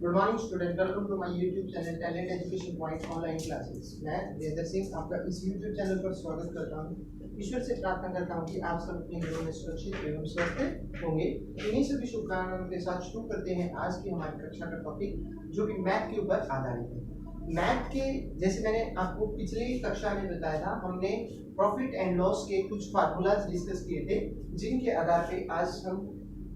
Good morning student, welcome to my YouTube channel talent education point online classes. मैं देवेंद्र सिंह आपका इस YouTube channel पर स्वागत करता हूं। ईश्वर से प्रार्थना करता हूं कि आप सब अपने घरों में सुरक्षित एवं स्वस्थ होंगे। इन्हीं सभी शुभकामनाओं के साथ शुरू करते हैं आज की हमारी कक्षा का टॉपिक, जो कि मैथ के ऊपर आधारित है। मैथ के जैसे मैंने आपको पिछली कक्षा में बताया था, हमने प्रॉफिट एंड लॉस के कुछ फार्मूलाज डिस्कस किए थे, जिनके आधार पे आज हम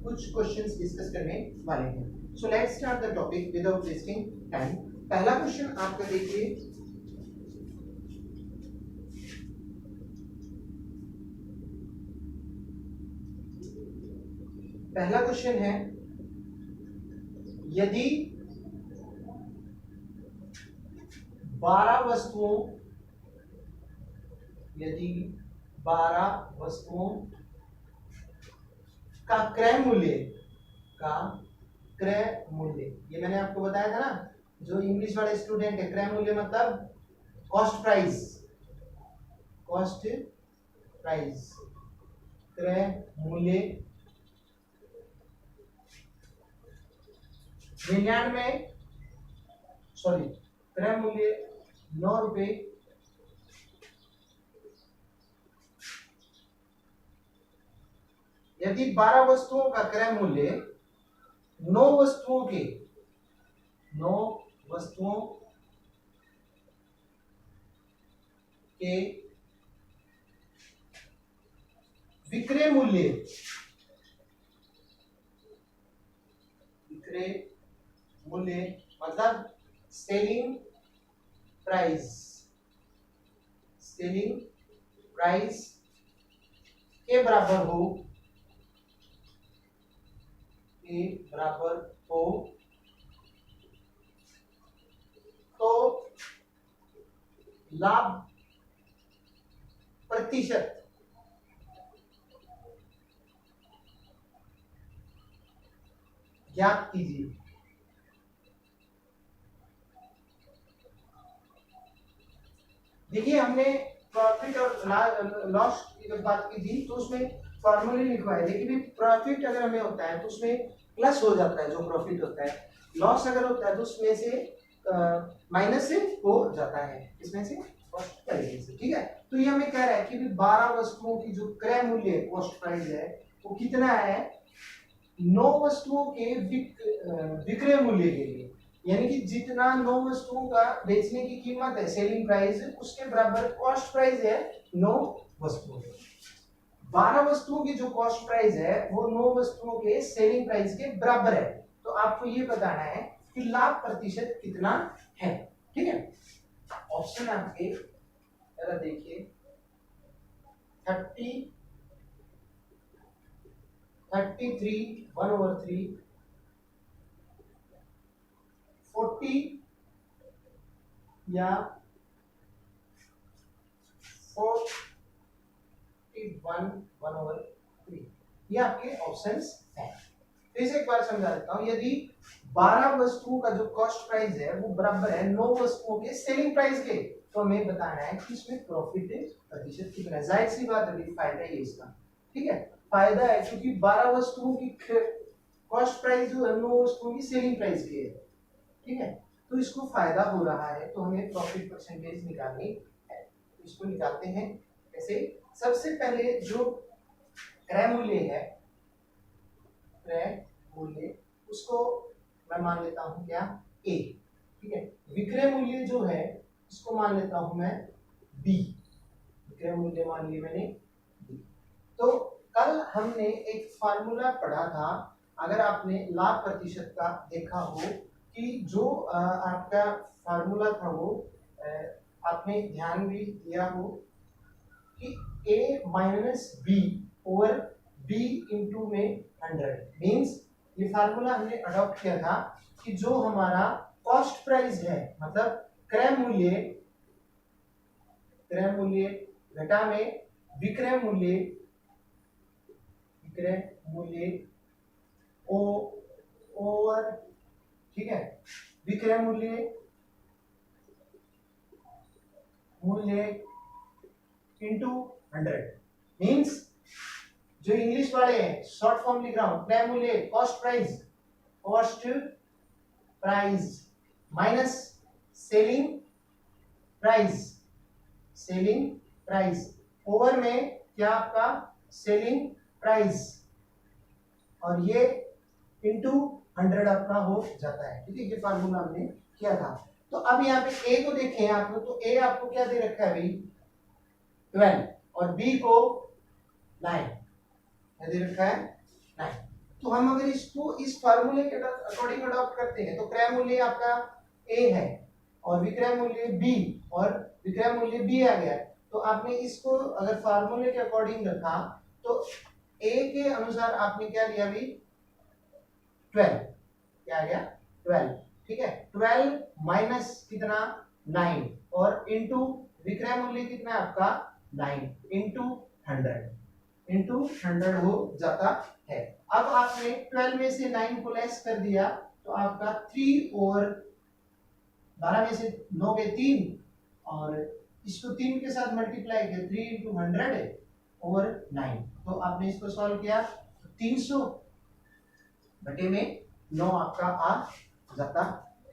कुछ क्वेश्चंस डिस्कस करने वाले हैं। So let's start the topic without wasting time. पहला क्वेश्चन आपका देखिए, पहला क्वेश्चन है, यदि 12 वस्तुओं का क्रय मूल्य, ये मैंने आपको बताया था ना, जो इंग्लिश वाले स्टूडेंट है, क्रय मूल्य मतलब कॉस्ट प्राइस, क्रय मूल्य 9 रुपए यदि 12 वस्तुओं का क्रय मूल्य 9 वस्तुओं के विक्रय मूल्य मतलब सेलिंग प्राइस के बराबर हो तो लाभ प्रतिशत ज्ञात कीजिए। देखिए, हमने प्रॉफिट और लॉस की जब बात की थी तो उसमें फॉर्मूले लिखवाए थे कि प्रॉफिट अगर हमें होता है तो उसमें प्लस हो जाता है जो प्रॉफिट होता है, लॉस अगर होता है तो उसमें से माइनस से हो जाता है, इसमें से कॉस्ट प्राइस से। ठीक है, तो ये हमें कह रहा है कि 12 वस्तुओं की जो क्रय मूल्य कॉस्ट प्राइस है वो कितना है, 9 वस्तुओं के विक्रय मूल्य के लिए, यानी कि जितना 9 वस्तुओं का बेचने की कीमत है, सेलिंग प्राइस, उसके बराबर कॉस्ट प्राइस है 9 वस्तुओं। 12 वस्तुओं की जो कॉस्ट प्राइस है वो 9 वस्तुओं के सेलिंग प्राइस के बराबर है। तो आपको ये बताना है कि लाभ प्रतिशत कितना है। ठीक है, ऑप्शन आपके जरा देखिए, 33 1/3, 40 या 41/3, ये आपके ऑप्शंस हैं। फिर से एक बार समझा देता हूं, यदि 12 वस्तुओं का जो कॉस्ट प्राइस है वो बराबर है 9 वस्तुओं के सेलिंग प्राइस के, तो हमें बताना है कि इसमें प्रॉफिट प्रतिशत कितना है। जाहिर सी बात है, फायदा है इसका। ठीक है, फायदा है क्योंकि 12 वस्तुओं की कॉस्ट प्राइस जो है 9 वस्तुओं की सेलिंग प्राइस की है। ठीक है, तो इसको फायदा हो रहा है, तो हमें प्रॉफिट परसेंटेज निकालनी है। इसको निकालते हैं ऐसे। सबसे पहले जो क्रय मूल्य है, उसको मैं मान लेता हूं क्या, ए। ठीक है, विक्रय मूल्य जो है इसको मान लेता हूं मैं बी, विक्रय मूल्य मान लिया मैंने बी। तो कल हमने एक फार्मूला पढ़ा था, अगर आपने लाभ प्रतिशत का देखा हो, कि जो आपका फार्मूला था वो आपने ध्यान भी दिया हो कि a minus B over b into में 100 मीन्स, ये फार्मूला हमने अडॉप्ट किया था कि जो हमारा कॉस्ट प्राइस है, मतलब क्रय मूल्य घटा में विक्रय मूल्य ओवर, ठीक है, विक्रय मूल्य इंटू 100 मीन्स, जो इंग्लिश वाले हैं शॉर्ट फॉर्म लिख रहा हूं, क्रय मूल्य cost price price minus selling price, selling price over में क्या आपका सेलिंग प्राइस, और ये इंटू 100 आपका हो जाता है। ठीक है, ये फार्मूला हमने किया था। तो अब यहाँ पे ए को देखें आप लोग, तो ए आपको क्या दे रखा है भाई 12 और बी को 9, क्या दे रखा है 9। तो हम अगर इसको इस फार्मूले के अकॉर्डिंग अडॉप्ट करते हैं तो क्रय मूल्य आपका ए है और विक्रय मूल्य बी और विक्रय मूल्य बी आ गया। तो आपने इसको अगर फार्मूले के अकॉर्डिंग रखा तो ए के अनुसार आपने क्या लिया भाई 12, क्या आ गया 12। ठीक है, 12 माइनस कितना 9 और इंटू विक्रय मूल्य कितना है आपका 9 इंटू 100 हो जाता है। अब आपने 12 में से 9 को लेस कर दिया तो आपका 3 और 12 में से 9 के 3 और इसको 3 के साथ मल्टीप्लाई किया 3 इंटू 100 और 9। तो आपने इसको सॉल्व किया 300 बटे में 9 आपका आ जाता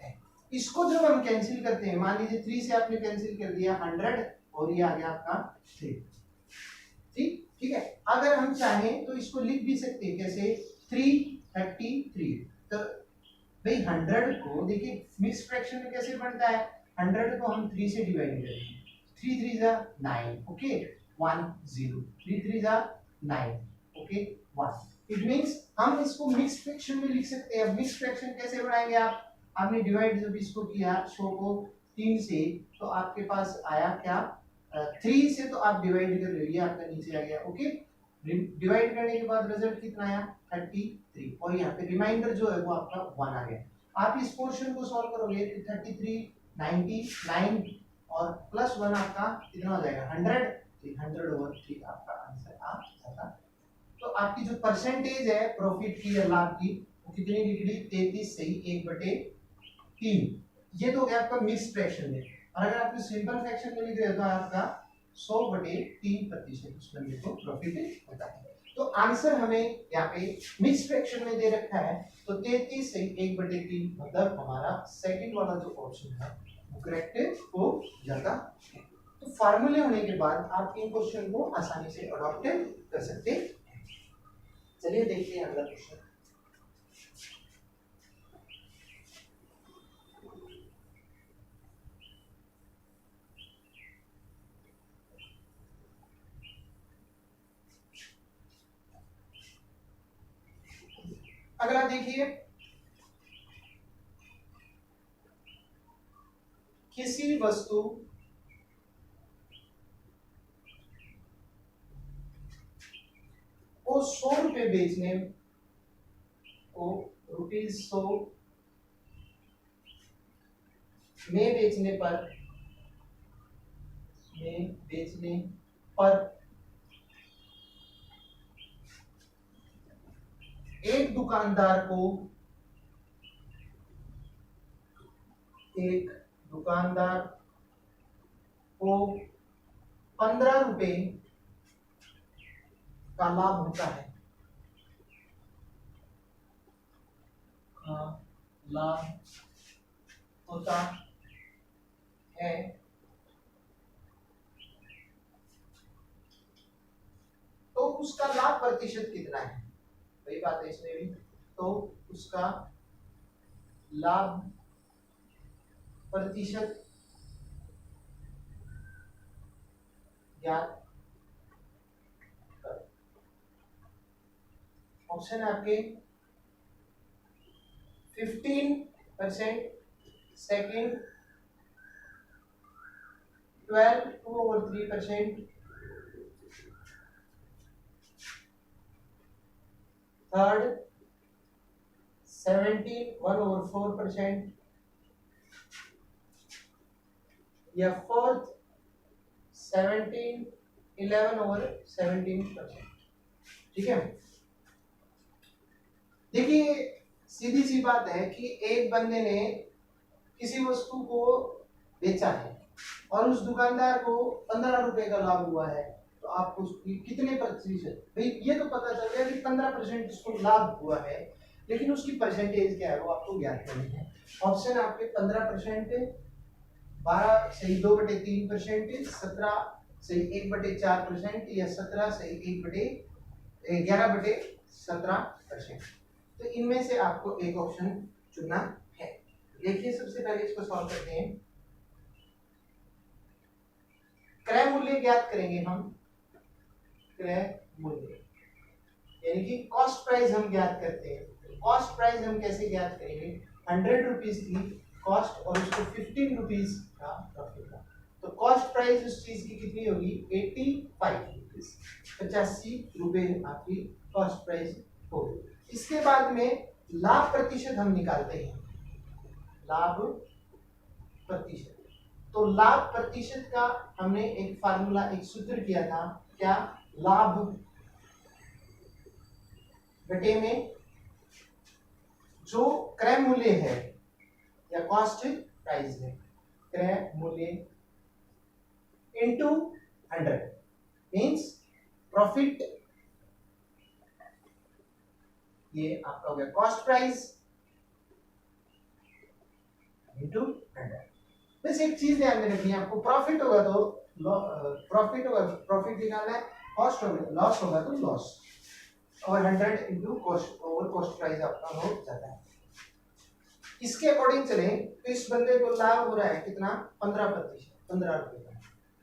है। इसको जब हम कैंसिल करते हैं, मान लीजिए 3 से आपने कैंसिल कर दिया 100 और ये आ गया आपका 3। ठीक है, अगर हम चाहें तो इसको लिख भी सकते हैं कैसे 333। तो भाई 100 को देखिए मिक्स फ्रैक्शन में कैसे बनता है, 100 को हम 3 से डिवाइड करेंगे, 3 3 जा 9, ओके 1 0, 3 3 जा 9, ओके 1। इट मींस हम इसको मिक्स फ्रैक्शन में लिख सकते हैं। मिक्स फ्रैक्शन कैसे बनाएंगे आप, आपने डिवाइड जब इसको किया शो को 3 से तो आपके पास आया क्या 3 से, तो आप डिवाइड कर रहे हो, ये आपका नीचे आ गया, ओके। डिवाइड करने के बाद रिजल्ट कितना आया 33 और यहाँ पे रिमाइंडर जो है वो आपका 1 आ गया। आप इस पोर्शन को सॉल्व करोगे तो 33 99 और प्लस 1 आपका कितना हो जाएगा 100, 100 ओवर 3 आपका आंसर आ जाता। तो आपकी जो परसेंटेज है प्रॉफिट की या लाभ की वो कितनी निकली 33 सही 1/3। ये तो हो गया आपका मिक्स फ्रैक्शन में। और अगर आप सिंपल फ्रैक्शन में लिख रहे हो तो आपका 100/3% उस बंदे को प्रॉफिट होता है। तो आंसर हमें यहाँ पे मिक्स फ्रैक्शन में दे रखा है, तो 33 से 1/3 मतलब हमारा सेकंड वाला जो ऑप्शन है वो करेक्ट हो जाता है। तो फार्मूले होने के बाद आप इन क्वेश्चन को आसानी से अडॉप्ट कर सकते हैं। चलिए देखते हैं अगला क्वेश्चन। अगला देखिए, किसी वस्तु को 100 रुपए बेचने को ₹100 में बेचने पर एक दुकानदार को 15 रुपए का लाभ होता है, तो उसका लाभ प्रतिशत कितना है, वही बात है इसमें भी। तो उसका लाभ प्रतिशत ज्ञात करें। ऑप्शन है आपके 15%, सेकंड 12 2/3%, थर्ड 17 1/4%, या फोर्थ 17 11/17%। ठीक है, देखिए सीधी सी बात है कि एक बंदे ने किसी वस्तु को बेचा है और उस दुकानदार को 15 रुपए का लाभ हुआ है, तो आपको उसकी कितने प्रतिशत, भाई ये तो पता चल गया कि 15% उसको लाभ हुआ है। लेकिन उसकी परसेंटेज क्या है वो आपको ज्ञात करनी है। ऑप्शन आपके 15%, 12 सही 2/3%, 17 सही 1/4%, या 17 सही 11/17%। तो इनमें से आपको एक ऑप्शन चुनना है। देखिए सबसे पहले इसको सॉल्व करते हैं। क्रय मूल्य ज्ञात करेंगे हम। क्रय मूल्य यानी कि कॉस्ट प्राइस हम ज्ञात करते हैं। कॉस्ट प्राइस हम कैसे ज्ञात करेंगे? 100 रुपीज की कॉस्ट और उसको 15 रुपीज का प्रॉफिट का, तो कॉस्ट प्राइस उस चीज की कितनी होगी? 85 रुपीज, 85 रुपए आपकी कॉस्ट प्राइस होगी। इसके बाद में लाभ प्रतिशत हम निकालते हैं। लाभ प्रतिशत, तो लाभ प्रतिशत का हमने एक फार्मूला, एक सूत्र किया था, क्या? लाभ घटे में जो क्रय मूल्य है या कॉस्ट प्राइस है, क्रय मूल्य इनटू 100 मींस प्रॉफिट, ये आपका हो गया कॉस्ट प्राइस इनटू 100। बस एक चीज ध्यान में रखनी है आपको, प्रॉफिट होगा तो प्रॉफिट होगा, प्रॉफिट निकालना है, कॉस्ट होगा, लॉस होगा तो लॉस, और 100 into cost over cost price आपका हो जाता है। इसके अकॉर्डिंग चले तो इस बंदे को लाभ हो रहा है कितना? 15%, 15 रुपए का।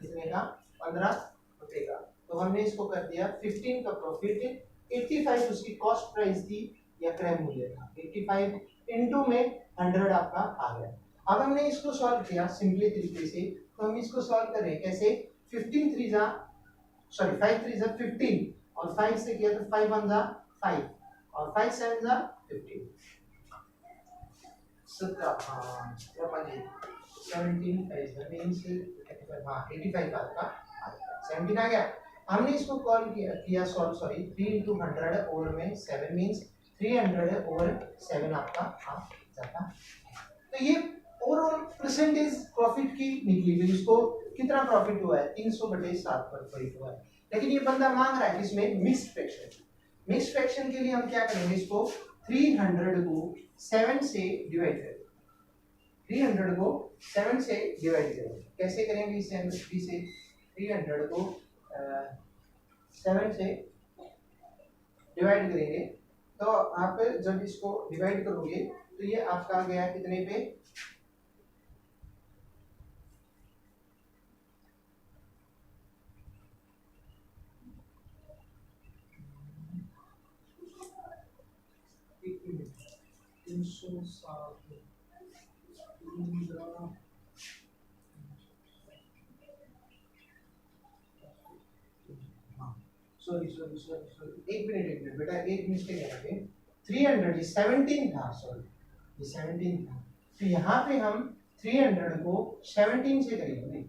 कितने का? 15 रुपए का। तो हमने इसको कर दिया 15 का प्रॉफिट, 85 उसकी कॉस्ट प्राइस थी या क्रय मूल्य था, 85 इनटू में 100 आपका आ गया। अब हमने इसको सॉल्व किया सिंपली तरीके से, तो हम इसको सॉल्व कर रहे हैं कैसे? 5 3 जा 15 और 5 से किया तो 5 1 जा 5 और 5 7 जा 15, 17 हाँ 17 मींस 85, हाँ 85 आपका 17 आ गया। हमने इसको कॉल किया सॉल्व, सॉरी 3 into 100 ओवर में 7 मींस 300 ओवर 7 आपका आ जाता है। तो ये ओवरऑल परसेंटेज प्रॉफिट की निकली हुई, इसको कितना प्रॉफिट हुआ है? 300/7 पर प्रॉफिट हुआ है। लेकिन ये बंदा मांग रहा है किसमें? Mixed fraction. मिक्स्ड फ्रैक्शन के लिए हम क्या करेंगे? इसको 300 को 7 से डिवाइड करेंगे। 300 को 7 से डिवाइड करेंगे। कैसे करेंगे? 300 को 7 से डिवाइड करेंगे, तो आप जब इसको डिवाइड करोगे तो ये आपका आ गया कितने पे? सॉरी एक मिनट बेटा, एक मिस्टेक है यहाँ पे। 300 ये 17 था, सॉरी ये 17 था, तो यहाँ पे हम 300 को 17 से करेंगे।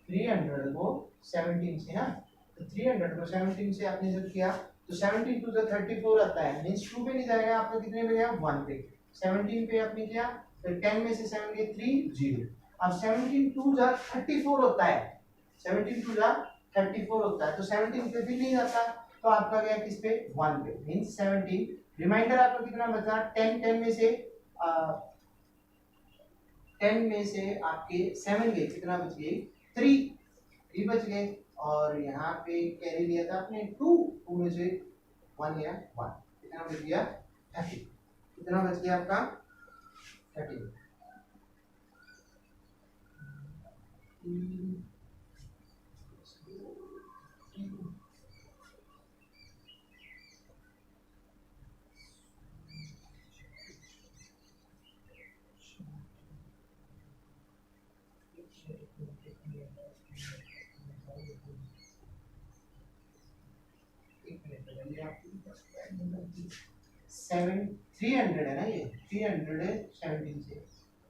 300 को 17 से ना, तो 300 को 17 से आपने जब किया तो 17 टू 34 आता है, मींस 2 पे नहीं जाएगा आपका, कितने पे गया? 1 पे। 17 पे आपने किया तो 10 में से 7 गए 3 0। अब 17 टू 34 होता है, 17 टू 34 होता है, तो 17 पे भी नहीं आता, तो आपका गया किस पे? 1 पे, मींस 17। रिमाइंडर आपका कितना बचा? 10 में से 10 में से आपके 7 गए, कितना बच गए? 3 बच गए, और यहाँ पे कैरी लिया था आपने 2 में से 1 या 1, कितना बच गया? 30। कितना बच गया आपका? 30। सेवन 300 है ना, ये 300 है 17 से,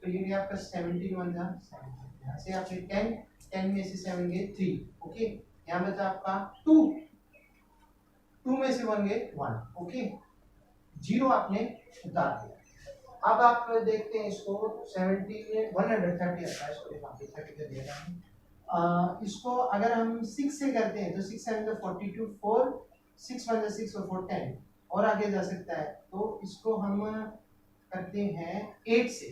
तो ये भी आपका 17 बन जा 17। यहाँ से आपने 10 में से 7 गए 3, ओके। यहाँ बचा आपका 2 में से 1 गए 1, ओके। 0 आपने उतार दिया। अब आप देखते हैं इसको 70 में 130 आता है, सॉरी 30 कर दिया। इसको अगर हम 6 से करते हैं तो 6 7 42, 4 6 1 6 और 4 10, और आगे जा सकता है, तो इसको हम करते हैं 8 से।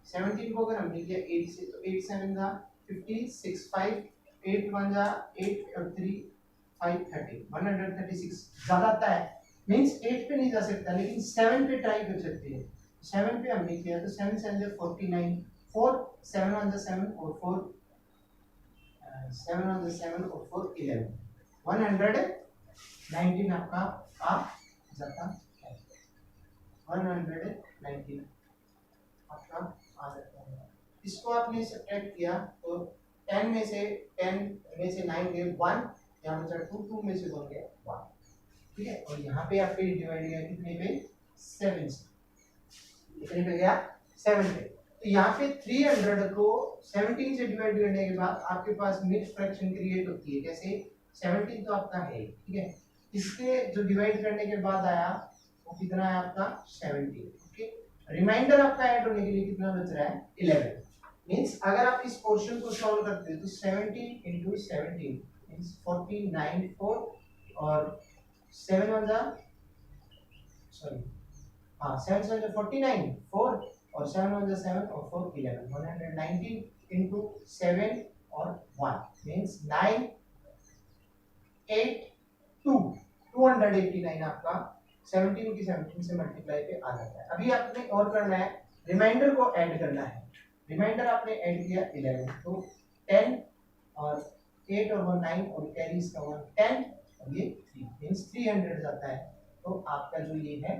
17 को अगर हमने किया 8 से, तो 8 7 जा 56, 5 8 1 जा 8 और 3 5 30, 136 ज्यादा आता है, मींस 8 पे नहीं जा सकता, लेकिन 7 पे ट्राई कर सकते हैं। 7 पे हमने किया तो 7 7 जा 49, 4 7 1 जा 7 और 4 7 1 जा 7 और 4 11, 119 आपका आ जाता है, 119 आपका आ जाता है। इसको आपने सब्ट्रैक्ट किया तो 10 में से 9 गए 1, यहाँ बचा 2 में से 1 गया 1, ठीक है। और यहाँ पे आपके डिवाइड गया कितने पे 7 से, कितने पे गया 7 पे। तो यहाँ पे 300 को 17 से डिवाइड करने के बाद आपके पास मिक्स फ्रैक्शन क्रिएट होती है। कैसे? 17 तो आपका है, ठीक है, इसके जो डिवाइड करने के बाद आया वो कितना है आपका 17, ओके। रिमाइंडर आपका ऐड होने के लिए कितना बच रहा है 11, मींस अगर आप इस पोर्शन को सॉल्व करते हो तो 17 into 17 मींस 49 4 और 7 1 जा सॉरी हाँ 7 7 जा 49 4 और 7 1 जा 7 और 4 11, 119 into 7 और 1 मींस 9 8 2 289 आपका 17 की 17 से मल्टीप्लाई पे आ जाता है। अभी आपने और करना है, रिमाइंडर को ऐड करना है। रिमाइंडर आपने ऐड किया 11, तो 10 और 8 और 1 9 और कैरीज का 1 10 और ये 3 मींस 300 जाता है। तो आपका जो ये है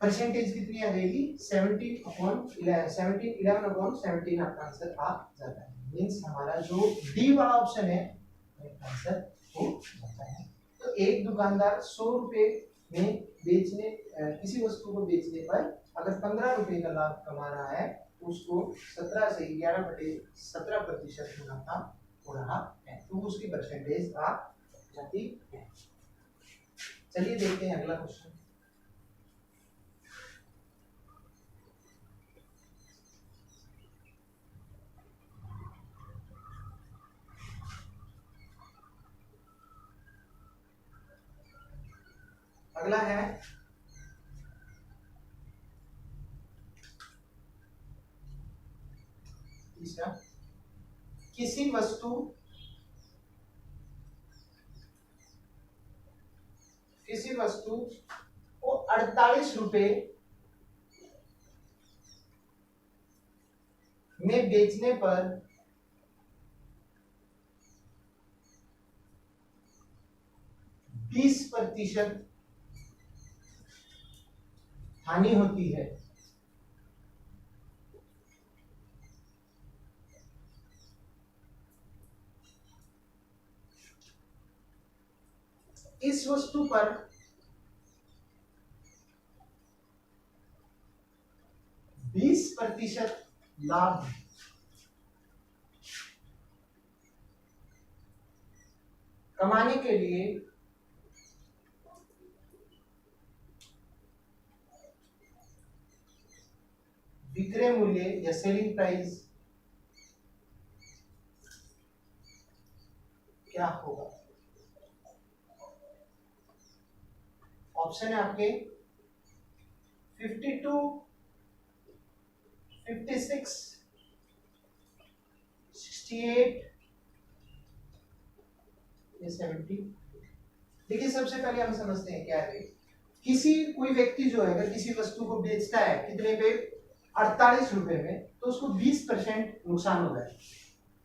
परसेंटेज कितनी आ जाएगी 11 अपॉन 17 आपका आंसर आ जाता है। मींस हमारा जो डी वाला ऑप्शन है आंसर हो जाता है। तो एक दुकानदार 100 रुपए में बेचने किसी वस्तु को बेचने पर अगर 15 रुपए का लाभ कमा रहा है तो उसको 17 से 11/17% मुनाफा हो रहा है, तो उसकी परसेंटेज आ जाती है। चलिए देखते हैं अगला क्वेश्चन। अगला है तीसरा, किसी वस्तु को 48 रुपए में बेचने पर 20% हानि होती है। इस वस्तु पर 20% लाभ कमाने के लिए विक्रय मूल्य या सेलिंग प्राइस क्या होगा? ऑप्शन है आपके 52 56 68 या 70। देखिए सबसे पहले हम समझते हैं क्या है। कोई व्यक्ति जो है अगर किसी वस्तु को बेचता है कितने पे 48 रुपए में, तो उसको 20% नुकसान हो रहा है।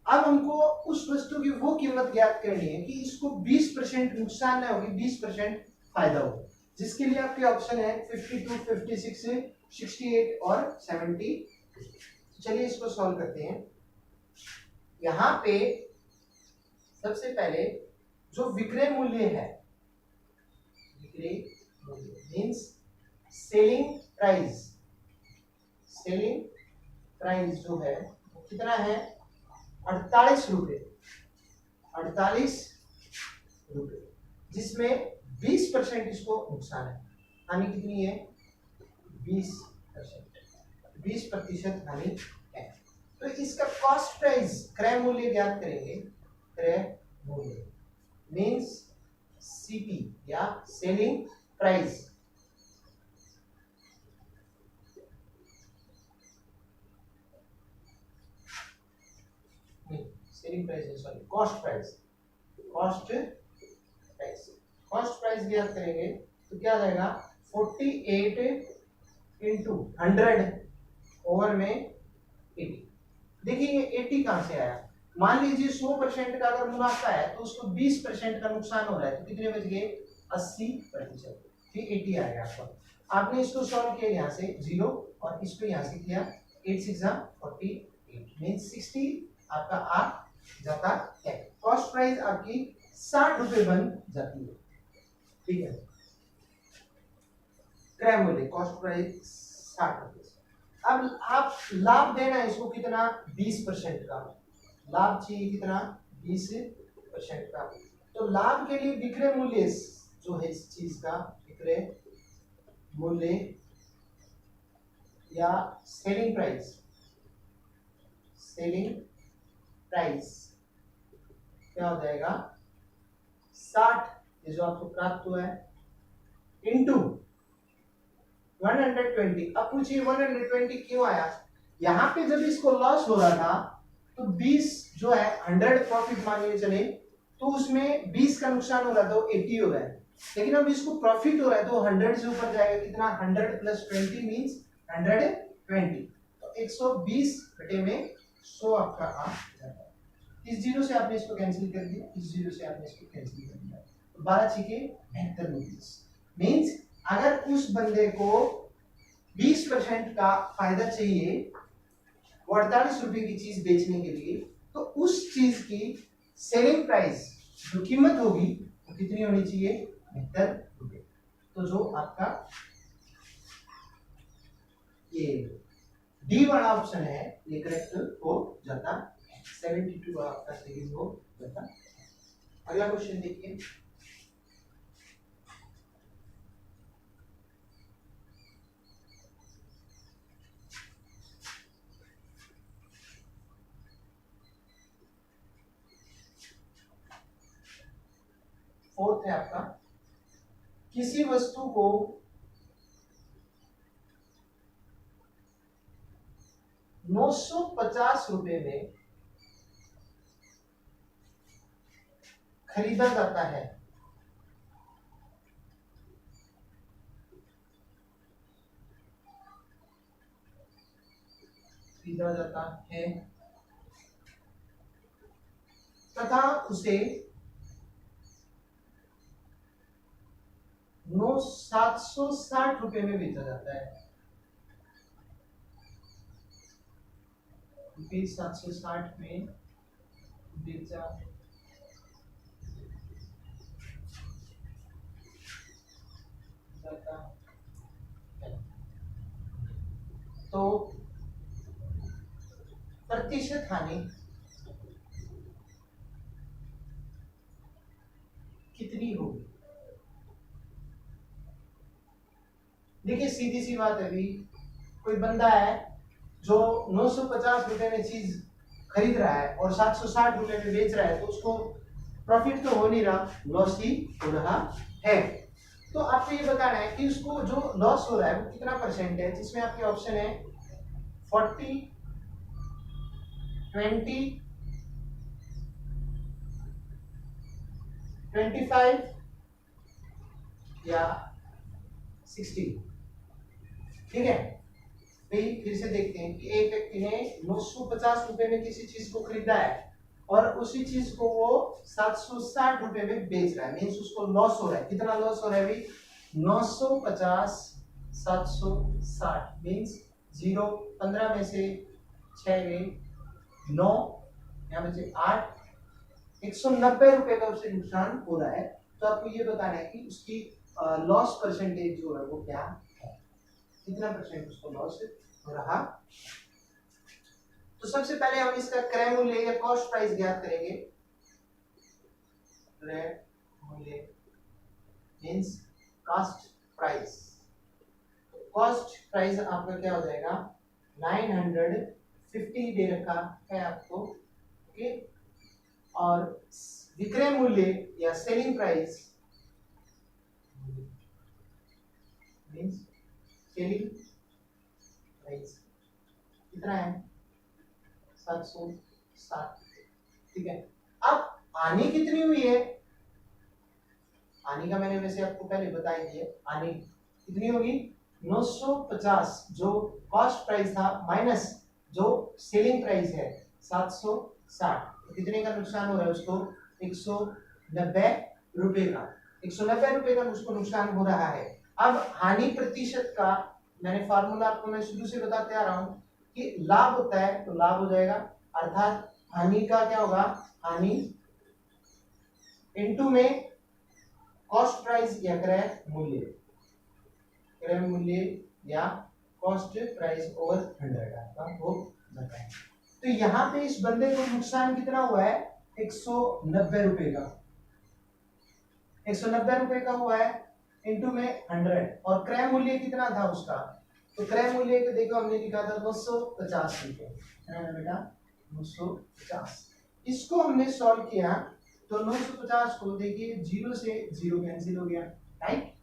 अब हमको उस वस्तु की वो कीमत ज्ञात करनी है कि इसको 20% नुकसान ना होगी 20% फायदा हो, जिसके लिए आपके ऑप्शन है 52 56 68 और 70। चलिए इसको सॉल्व करते हैं। यहाँ पे सबसे पहले जो विक्रय मूल्य है, विक्रय मूल्य मींस सेलिंग प्राइस जो है वो कितना है 48 रुपए, 48 रुपए, जिसमें 20% इसको नुकसान है। हानि कितनी है 20% हानि है। तो इसका कॉस्ट प्राइस क्रय मूल्य ज्ञात करेंगे। क्रय मूल्य मींस सीपी या सेलिंग प्राइस, सेलिंग प्राइस है, sorry, cost price, cost price, cost price ज्ञात करेंगे तो क्या आ जाएगा 48 इंटू 100 ओवर में 80। देखिए ये 80 कहां से आया, मान लीजिए 100% का अगर मुनाफा है तो उसको 20% का नुकसान हो रहा है, तो कितने बच गए 80%, फिर 80 आ गया आपका। आपने इसको सॉल्व किया यहाँ से 0 और इसको यहाँ से किया 8 6 48 मींस 60 आपका आ जाता है। कॉस्ट प्राइस आपकी 60 रुपए बन जाती है, ठीक है। क्रय मूल्य कॉस्ट प्राइस 60 रुपए। अब आप लाभ देना है इसको कितना 20% का लाभ चाहिए, कितना 20% का। तो लाभ के लिए विक्रय मूल्य जो है इस चीज का विक्रय मूल्य या सेलिंग प्राइस, सेलिंग प्राइस क्या हो जाएगा 60, ये जो आपको प्राप्त हुआ है, इंटू 120। अब पूछिए 120 क्यों आया, यहाँ पे जब इसको लॉस हो रहा था तो 20 जो है 100 प्रॉफिट मान के चले तो उसमें 20 का नुकसान हो रहा था, 80 हो रहा है। लेकिन अब इसको प्रॉफिट हो रहा है तो 100 से ऊपर जाएगा, कितना 100 प्लस 20 मींस 120, तो 120 घटे में 100 आपका आ जाता है। इस जीरो से आपने इसको कैंसिल कर दिया, इस जीरो से आपने इसको कैंसिल कर दिया, तो 12 छिके 72 मींस अगर उस बंदे को 20% का फायदा चाहिए 48 रुपए की चीज बेचने के लिए, तो उस चीज की सेलिंग प्राइस जो कीमत होगी वो कितनी होनी चाहिए 72 रुपए। तो जो आपका ये डी वाला ऑप्शन है ये करेक्ट हो जाता है, 72 आपका सही हो जाता है। अगला क्वेश्चन देखिए, फोर्थ है आपका, किसी वस्तु को ₹950 में खरीदा जाता है, खरीदा जाता है तथा उसे 760 रुपए में बेचा जाता है, रुपीज 760 में बेचा जाता है, तो प्रतिशत हानि कितनी होगी। देखिए सीधी सी बात है, अभी कोई बंदा है जो 950 रुपए में चीज खरीद रहा है और 760 रुपए में बेच रहा है, तो उसको प्रॉफिट तो हो नहीं रहा, लॉस ही हो रहा है। तो आपको ये बताना है कि उसको जो लॉस हो रहा है वो कितना परसेंट है, जिसमें आपके ऑप्शन है 40, 20, 25 या 60, ठीक है। फिर से देखते हैं कि एक व्यक्ति ने 950 रुपए में किसी चीज को खरीदा है और उसी चीज को वो 760 रुपए में बेच रहा है, मीन्स उसको लॉस हो रहा है। कितना लॉस हो रहा है भाई 950 760 मीन्स 0, 15 में से 6 गए 9, यहाँ बचे 8, 190 रुपए का उसे नुकसान हो रहा है। तो आपको ये बताना है कि उसकी लॉस परसेंटेज जो है वो क्या है, कितना परसेंट उसको लॉस हो रहा। तो सबसे पहले हम इसका क्रय मूल्य या कॉस्ट प्राइस ज्ञात करेंगे। क्रय मूल्य means cost price, cost price आपका क्या हो जाएगा 950 दे रखा है आपको, ओके। और विक्रय मूल्य या selling price means selling price कितना है 760, ठीक है। अब हानि कितनी हुई है, हानि का मैंने वैसे आपको पहले बता ही दिया, हानि कितनी होगी 950 जो कॉस्ट प्राइस था माइनस जो सेलिंग प्राइस है 760, तो कितने का नुकसान हो रहा है उसको 190 रुपए का, 190 रुपए का उसको नुकसान हो रहा है। अब हानि प्रतिशत का मैंने फार्मूला आपको मैं शुरू से बताते आ रहा हूं कि लाभ होता है तो लाभ हो जाएगा, अर्थात हानि का क्या होगा, हानि इनटू में कॉस्ट प्राइस या क्रय मूल्य, क्रय मूल्य या कॉस्ट प्राइस ओवर 100 आपका हो जाता है। तो यहाँ पे इस बंदे को नुकसान कितना हुआ है 190 रुपए का, 190 रुपए का हुआ है इनटू में 100, और क्रय मूल्य कितना था उसका, तो क्रय मूल्य को देखो हमने लिखा था 950 रुपए है ना बेटा 950, इसको हमने सॉल्व किया तो 950 को देखिए 0 से 0 कैंसिल हो गया, राइट,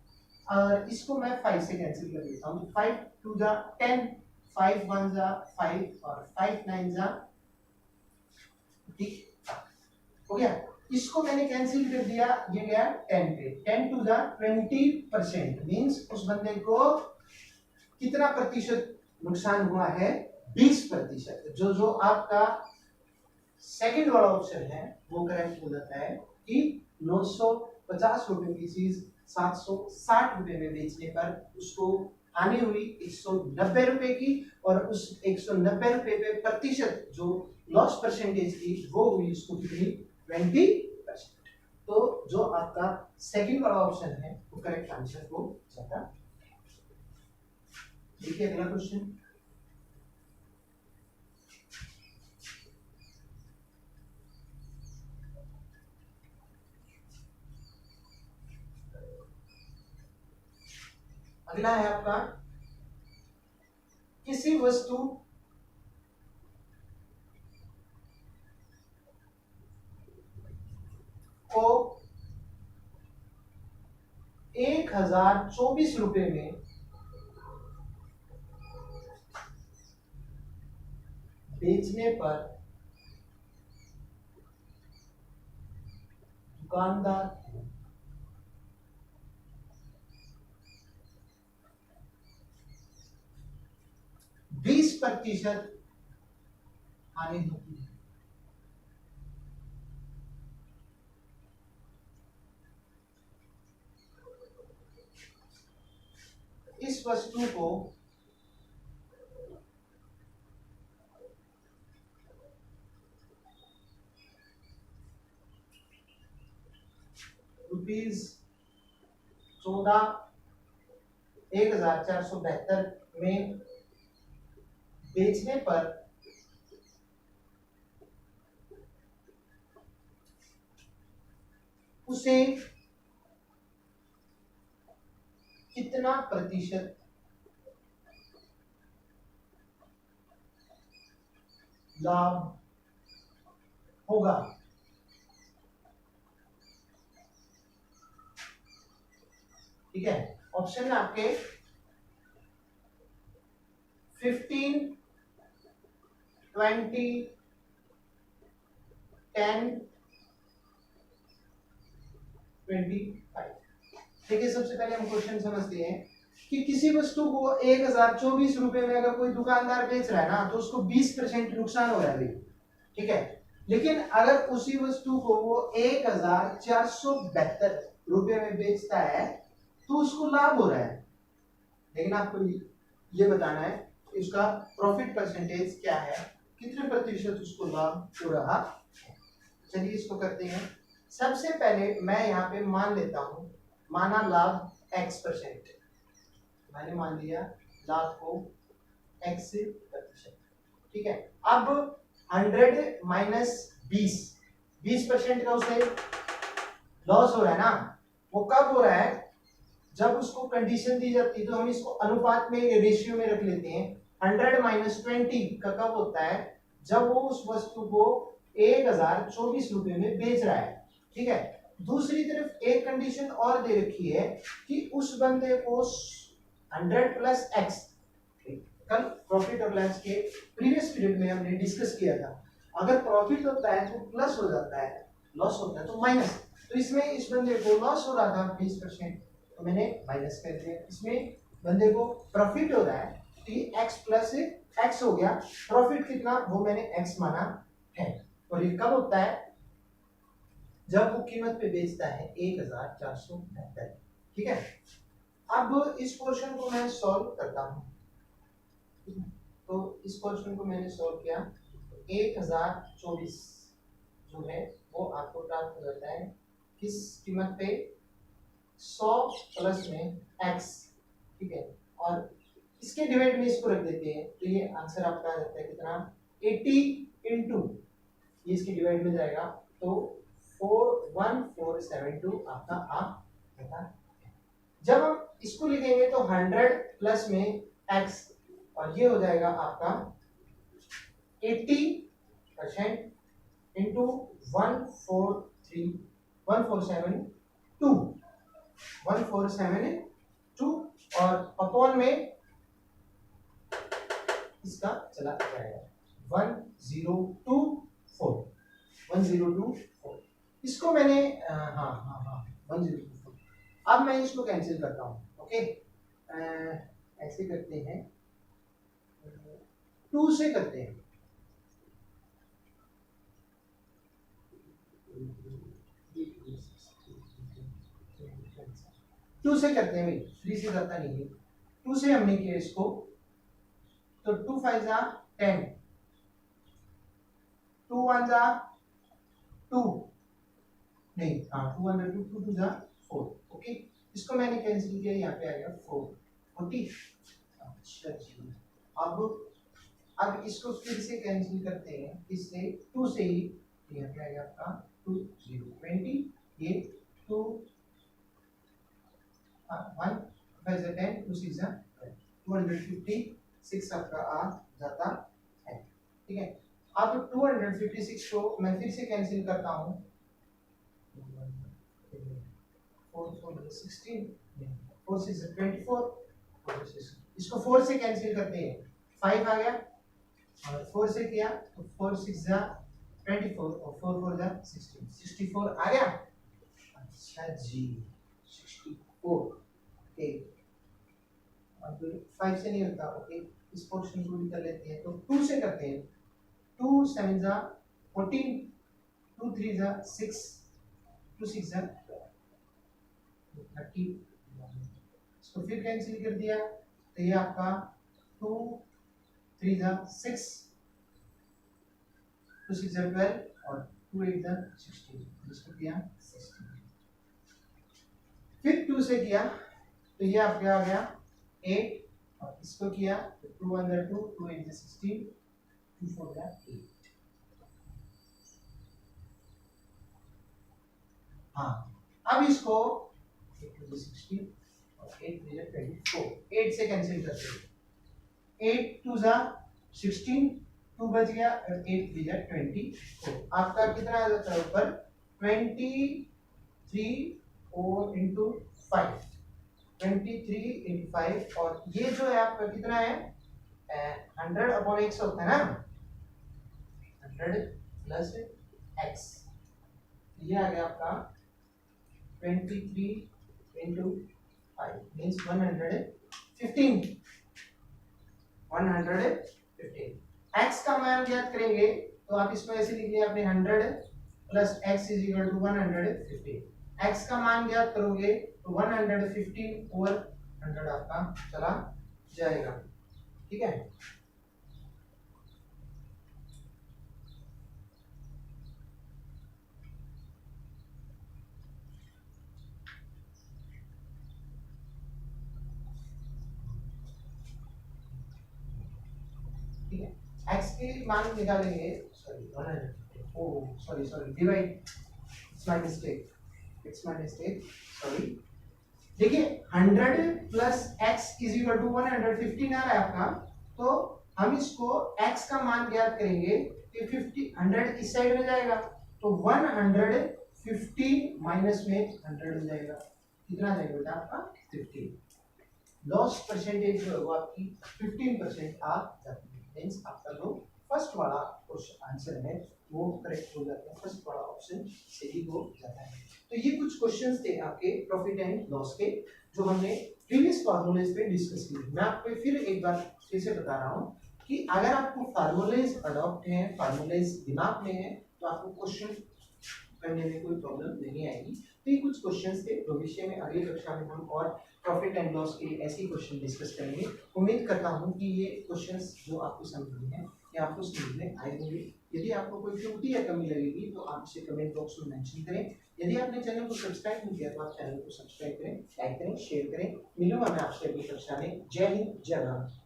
और इसको मैं 5 से कैंसिल कर देता हूँ, 5 2 जा 10, 5 1 जा 5 और 5 9 जा, ठीक हो गया। इसको मैंने कैंसिल कर दिया, ये गया 10 पे, 10 टू जा 20%, मींस उस बंदे को कितना प्रतिशत नुकसान हुआ है 20%। जो आपका सेकंड वाला ऑप्शन है वो करेक्ट हो जाता है कि 950 रुपए की चीज 760 रुपए में बेचने पर उसको हानि हुई 190 रुपए की, और उस 190 रुपए पे प्रतिशत जो लॉस परसेंटेज थी वो हुई उसको कितनी 20%। तो जो आपका सेकंड वाला ऑप्शन है वो करेक्ट आंसर हो जाता है। देखिए अगला क्वेश्चन, अगला है आपका किसी वस्तु को 1024 रुपए में बेचने पर दुकानदार 20% हानि होती है। इस वस्तु को ₹14,472 में बेचने पर उसे कितना प्रतिशत लाभ होगा। ठीक है, ऑप्शन है आपके 15, 20, 10, 25। देखिए सबसे पहले हम क्वेश्चन समझते हैं कि किसी वस्तु को 1024 रुपए में अगर कोई दुकानदार बेच रहा है ना तो उसको 20% नुकसान हो रहा है, ठीक है। लेकिन अगर उसी वस्तु को वो 1472 रुपए में बेचता है तो उसको लाभ हो रहा है। लेकिन आपको ये बताना है कि उसका प्रॉफिट परसेंटेज क्या है, कितने प्रतिशत उसको लाभ हो रहा है। चलिए इसको करते हैं। सबसे पहले मैं यहाँ पे मान लेता हूं, माना लाभ x%, मैंने मान लिया लाभ को x%, ठीक है। अब 100 माइनस 20% का उसे लॉस हो रहा है ना, वो कब हो रहा है जब उसको कंडीशन दी जाती है, तो हम इसको अनुपात में रेशियो में रख लेते हैं। 100 माइनस 20 का कब होता है जब वो उस वस्तु को 1024 रुपए में बेच रहा है, ठीक है। दूसरी तरफ एक कंडीशन और दे रखी है कि उस बंदे को 100 प्लस एक्स। कल प्रॉफिट और लॉस के प्रीवियस पीरियड में हमने डिस्कस किया था, अगर प्रॉफिट होता है तो प्लस हो जाता है, लॉस होता है तो माइनस। तो इसमें इस बंदे को लॉस हो रहा था 20%, तो मैंने माइनस कर दिया। इसमें बंदे को प्रॉफिट हो रहा है तो ये x प्लस एक्स हो गया, प्रॉफिट कितना वो मैंने x माना है। और ये कब होता है, जब वो कीमत पे बेचता है 1470। ठीक है, अब इस क्वेश्चन को मैं सॉल्व करता हूं। तो इस क्वेश्चन को मैंने सॉल्व किया, 1024 जो है वो आपको प्राप्त हो जाता है किस कीमत पे, 100 प्लस में x। ठीक है, और इसके डिवाइड में इसको रख देते हैं तो ये आंसर आपका आ जाता है कितना, 80 इंटू, ये इसके डिवाइड में जाएगा तो 41472 आपका आ जाता है। जब हम इसको लिखेंगे तो 100 प्लस में x, और ये हो जाएगा आपका 80% इंटू 1472 और अपॉन में इसका चला जाएगा 1024। इसको मैंने 1024। अब मैं इसको कैंसिल करता हूं। ओके, ऐसे करते हैं, 2 से करते हैं, टू से करते हैं भाई, 3 से जाता नहीं है। 2 से हमने किया इसको, तो 2 5 जा 10, 2 1 जा 2, नहीं हाँ 2 1 2 2 2 जा 4। ओके, इसको मैंने कैंसिल किया, यहाँ पे आ गया 4 40। अच्छा जी, अब इसको फिर से कैंसिल करते हैं, इससे 2 से ही, यहाँ पे आ गया आपका 2 0 20, ये 2 1 5 10 2 6 256 आपका आ जाता है। ठीक है, अब 256 को मैं फिर से कैंसिल करता हूं, 4 4 16 4 6 24, इसको 4 से कैंसिल करते हैं, 5 आ गया, और 4 से किया तो 4 6 जा 24 और 4 4 जा 16, 64 आ गया। अच्छा जी, 64। ओके, अब 5 से नहीं होता। ओके, इस पोर्शन को भी कर लेते हैं, तो 2 से करते हैं, 2 7 जा 14, 2 3 जा 6, 2 6 जा 30, इसको फिर कैंसिल कर दिया तो ये आपका 2 3 जा 6, 2 6 जा 12 और 2 8 जा 16, इसको किया 16। फिर 2 से किया तो ये आपके आ गया 8, और इसको किया तो 2 1 जा 2, 2 8 जा 16, 2 4 जा 8। हाँ, अब इसको 8 2 16 और 8 3 जा 24, 8 से कैंसिल करते हैं, 8 2 जा 16, 2 बच गया, और 8 3 जा 24। आपका कितना आ जाता है ऊपर, 23 और इंटू 5, 23 इंटू 5, और ये जो है आपका कितना है, 100 अपॉन x होता है ना, 100 प्लस x, ये आ गया आपका 23 इंटू 5 मीन्स 115। 115 x का मान ज्ञात करेंगे तो आप इसको ऐसे लिख लिया आपने, 100 plus x is equal to 115। x का मान ज्ञात करोगे तो 115 ओवर 100 आपका चला जाएगा। ठीक है, ठीक है, x के मान निकालेंगे, sorry 100, oh sorry divide, it's my mistake, sorry. देखिए 100 plus x is equal to 115 आ रहा है आपका, तो हम इसको x का मान ज्ञात करेंगे कि 50 100 इस साइड में जाएगा तो 150 माइनस में 100 हो जाएगा, कितना जाएगा बेटा आपका 50। लॉस परसेंटेज जो है वो आपकी 15% आ जाती है। मीन्स आपका जो फर्स्ट वाला क्वेश्चन आंसर है वो करेक्ट हो जाता है, फर्स्ट वाला ऑप्शन सही हो जाता है। तो ये कुछ क्वेश्चंस थे आपके प्रॉफिट एंड लॉस के, जो हमने प्रीवियस फार्मूलेज पे डिस्कस किए। मैं आपको फिर एक बार फिर से बता रहा हूँ कि अगर आपको फार्मूलेज अडॉप्ट हैं, फार्मूलेज दिमाग में है, तो आपको क्वेश्चन करने में कोई प्रॉब्लम नहीं आएगी। तो ये कुछ क्वेश्चंस थे। भविष्य में अगली कक्षा में हम और प्रॉफिट एंड लॉस के लिए ऐसे ही क्वेश्चन डिस्कस करेंगे। उम्मीद करता हूँ कि ये क्वेश्चंस जो आपको समझ में हैं ये आपको समझ में आए होंगे। यदि आपको कोई त्रुटि या कमी लगेगी तो आप इसे कमेंट बॉक्स में मेंशन करें। यदि आपने चैनल को सब्सक्राइब नहीं किया तो आप चैनल को सब्सक्राइब करें, लाइक करें, शेयर करें। मिलूंगा मैं आपसे अगली कक्षा में। जय हिंद, जय भारत।